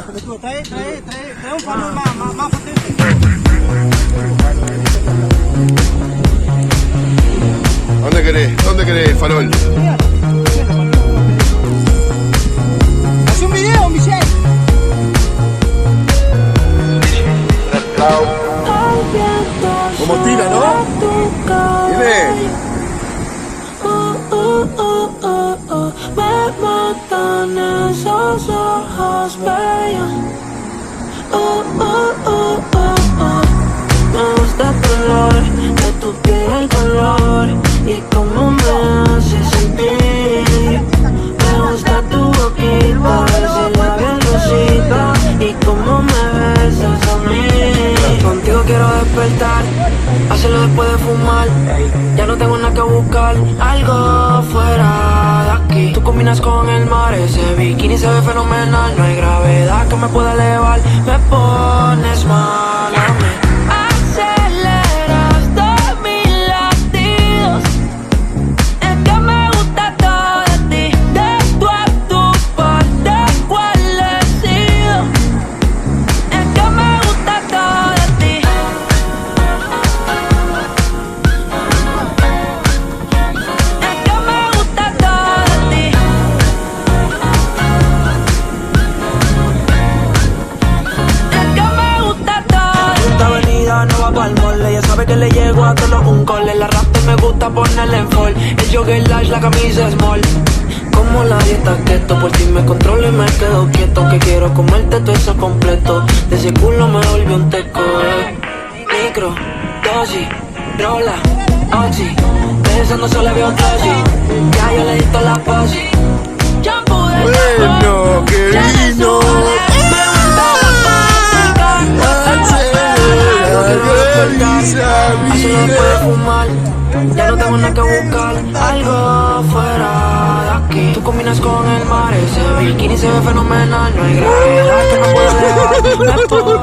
Trae un farol más potente. ¿Dónde querés el farol? Haz un video, Michelle. Como tira, ¿no? Dime. Me matan esos ojos bellos. Me gusta el color de tu piel, el color y cómo me hace sentir. Me gusta tu boquita, ese labial rosita y cómo me besas a mí. Contigo quiero despertar, hacerlo después de fumar. Ya no tengo nada que buscar, algo fuera de aquí. Tú combinas con el mar, ese bikini se ve fenomenal. No hay gravedad que me pueda elevar, me pones mal a mí. Aceleras todos mis latidos, es que me gusta todo de ti. De tú a tu parte, ¿cuál he sido? Es que me gusta todo de ti. Es que me gusta todo de ti. Es que me gusta todo. Esta avenida no va pa'l mole, ella sabe que le llego a todos un cole. La rap me gusta ponerle en fall, el jogger large, la camisa small. Como la dieta keto, por ti me controlo y me quedo quieto. Que quiero comerte todo eso completo, de ese culo me volvió un teco. Micro, dosis, rola, oxi, pensando solo veo dosis. Ya yo le di toda la posi. Shampoo de Bueno, que vino. Hacerlo después de fumar, ya no tengo nada que buscar, algo fuera de aquí. Tú combinas con el mar, ese bikini se ve fenomenal. No hay gravedad que no pueda elevar, me pongo